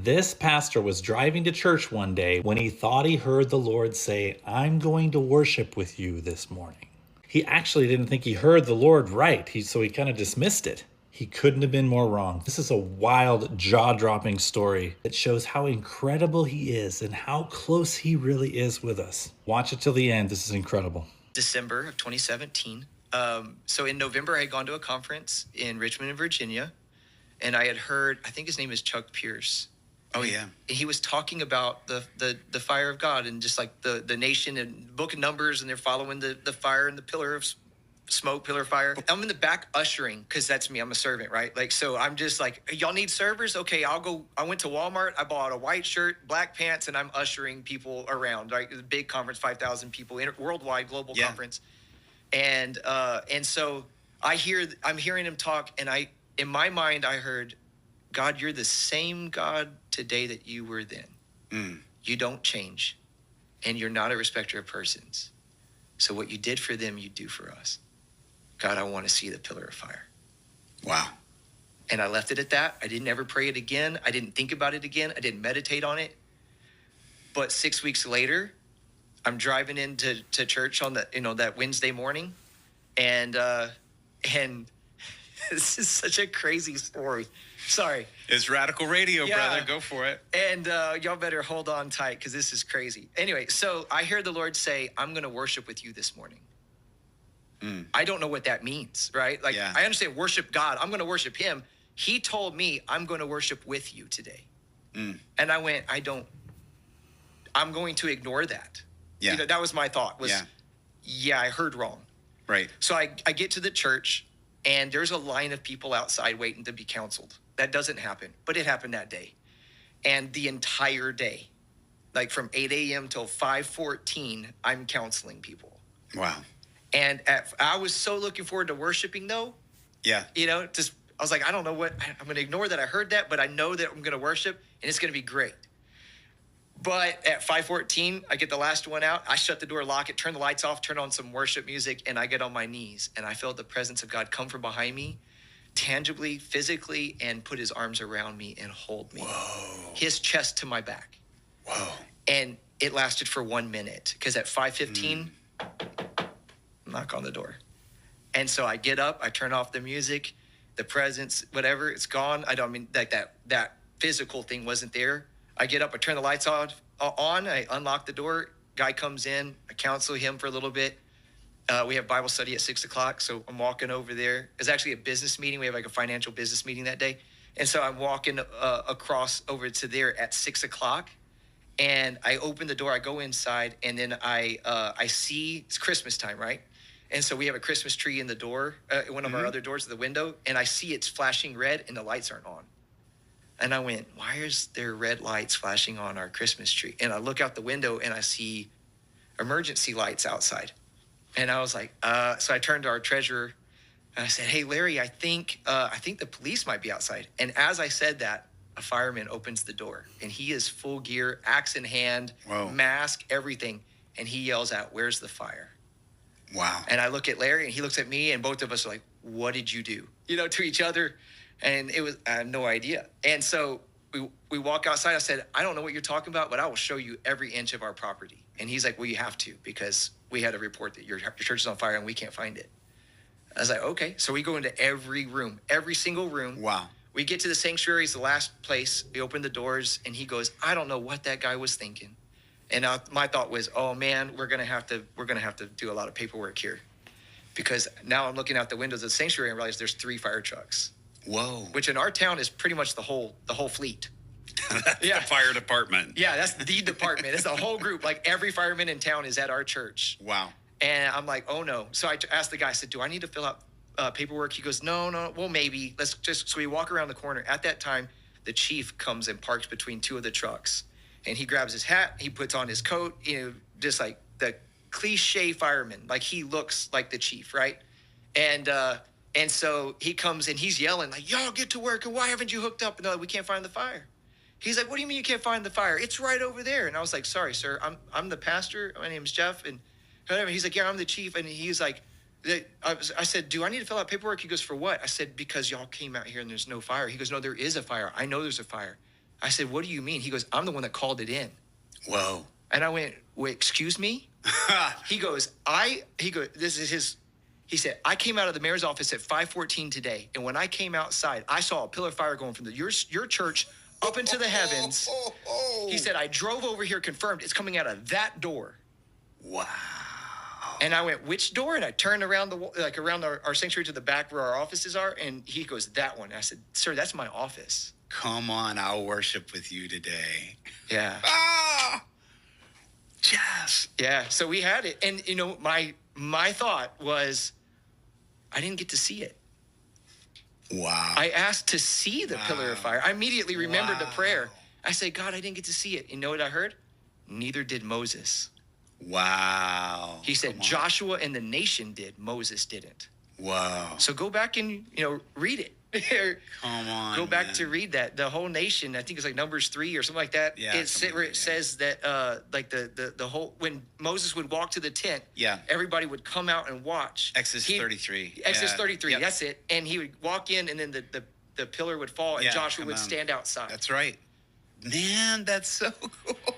This pastor was driving to church one day when he thought he heard the Lord say, "I'm going to worship with you this morning." He actually didn't think he heard the Lord right, so he kind of dismissed it. He couldn't have been more wrong. This is a wild, jaw-dropping story that shows how incredible he is and how close he really is with us. Watch it till the end. This is incredible. December of 2017. So in November, I had gone to a conference in Richmond, Virginia, and I had heard, I think his name is Chuck Pierce. Oh, yeah. He was talking about the fire of God and just like the nation and book of Numbers, and they're following the fire and the pillar of smoke, pillar of fire. I'm in the back ushering because that's me. I'm a servant, right? Like, so I'm just like, y'all need servers? Okay, I'll go. I went to Walmart. I bought a white shirt, black pants, and I'm ushering people around, right? The big conference, 5,000 people, worldwide, global conference. And so I'm hearing him talk, and in my mind, I heard, God, you're the same God today that you were then. You don't change, and you're not a respecter of persons. So what you did for them, you do for us. God, I want to see the pillar of fire. Wow. And I left it at that. I didn't ever pray it again. I didn't think about it again. I didn't meditate on it. But 6 weeks later, I'm driving into church on that Wednesday morning, and this is such a crazy story. Sorry. It's radical radio, brother. Go for it. And y'all better hold on tight because this is crazy. Anyway, so I hear the Lord say, I'm going to worship with you this morning. I don't know what that means, right? Like, I understand worship God. I'm going to worship him. He told me I'm going to worship with you today. And I went, I'm going to ignore that. Yeah. That was my thought was, I heard wrong. Right. So I get to the church, and there's a line of people outside waiting to be counseled. That doesn't happen, but it happened that day. And the entire day, like from 8 a.m. till 5:14, I'm counseling people. Wow. And I was so looking forward to worshiping, though. Yeah. I was like, I don't know what, I'm going to ignore that I heard that, but I know that I'm going to worship, and it's going to be great. But at 5:14, I get the last one out. I shut the door, lock it, turn the lights off, turn on some worship music, and I get on my knees. And I felt the presence of God come from behind me, tangibly, physically, and put his arms around me and hold me. Whoa. His chest to my back. Whoa. And it lasted for 1 minute, because at 5:15, knock on the door. And so I get up, I turn off the music, the presence, whatever, it's gone. That physical thing wasn't there. I get up, I turn the lights on, I unlock the door, guy comes in, I counsel him for a little bit. We have Bible study at 6:00, so I'm walking over there. It's actually a business meeting. We have like a financial business meeting that day. And so I'm walking across over to there at 6:00, and I open the door, I go inside, and then I see, it's Christmas time, right? And so we have a Christmas tree in the door, one of our other doors to the window, and I see it's flashing red and the lights aren't on. And I went, why is there red lights flashing on our Christmas tree? And I look out the window and I see emergency lights outside. And I was like, so I turned to our treasurer and I said, hey, Larry, I think the police might be outside. And as I said that, a fireman opens the door, and he is full gear, axe in hand, mask, everything. And he yells out, where's the fire? Wow. And I look at Larry, and he looks at me, and both of us are like, what did you do? To each other. And I have no idea. And so we walk outside. I said, I don't know what you're talking about, but I will show you every inch of our property. And he's like, well, you have to, because we had a report that your church is on fire and we can't find it. I was like, okay. So we go into every room, every single room. Wow. We get to the sanctuary, it's the last place. We open the doors, and he goes, I don't know what that guy was thinking. And my thought was, oh man, we're gonna have to do a lot of paperwork here, because now I'm looking out the windows of the sanctuary and realize there's 3 fire trucks. Whoa. Which in our town is pretty much the whole fleet. The fire department. Yeah, that's the department. It's the whole group. Like every fireman in town is at our church. Wow. And I'm like, oh no. So I asked the guy, I said, do I need to fill out paperwork? He goes, no, well, maybe. So we walk around the corner. At that time, the chief comes and parks between 2 of the trucks. And he grabs his hat, he puts on his coat, just like the cliche fireman. Like he looks like the chief, right? And so he comes and he's yelling like, y'all get to work, and why haven't you hooked up? No, we can't find the fire. He's like, what do you mean you can't find the fire? It's right over there. And I was like, sorry, sir, I'm the pastor. My name's Jeff. And whatever. He's like, yeah, I'm the chief. And he's like, I said, do I need to fill out paperwork? He goes, for what? I said, because y'all came out here and there's no fire. He goes, no, there is a fire. I know there's a fire. I said, what do you mean? He goes, I'm the one that called it in. Whoa. And I went, wait, excuse me? He goes, this is his, he said, I came out of the mayor's office at 5:14 today. And when I came outside, I saw a pillar of fire going from your church up into the heavens. He said, I drove over here, confirmed it's coming out of that door. Wow. And I went, which door? And I turned around around our sanctuary to the back where our offices are. And he goes, that one. And I said, sir, that's my office. Come on, I'll worship with you today. Yeah. Ah! Yes. Yeah. So we had it. And, you know, my thought was, I didn't get to see it. Wow. I asked to see the pillar of fire. I immediately remembered the prayer. I said, God, I didn't get to see it. You know what I heard? Neither did Moses. Wow. He said Joshua and the nation did. Moses didn't. Wow. So go back and, read it. Come on. Go back to read that. The whole nation, I think it's like Numbers 3 or something like that. Yeah. It says that like the whole, when Moses would walk to the tent, everybody would come out and watch. Exodus 33. Exodus 33. Yep. That's it. And he would walk in, and then the pillar would fall, and Joshua would stand outside. That's right. Man, that's so cool.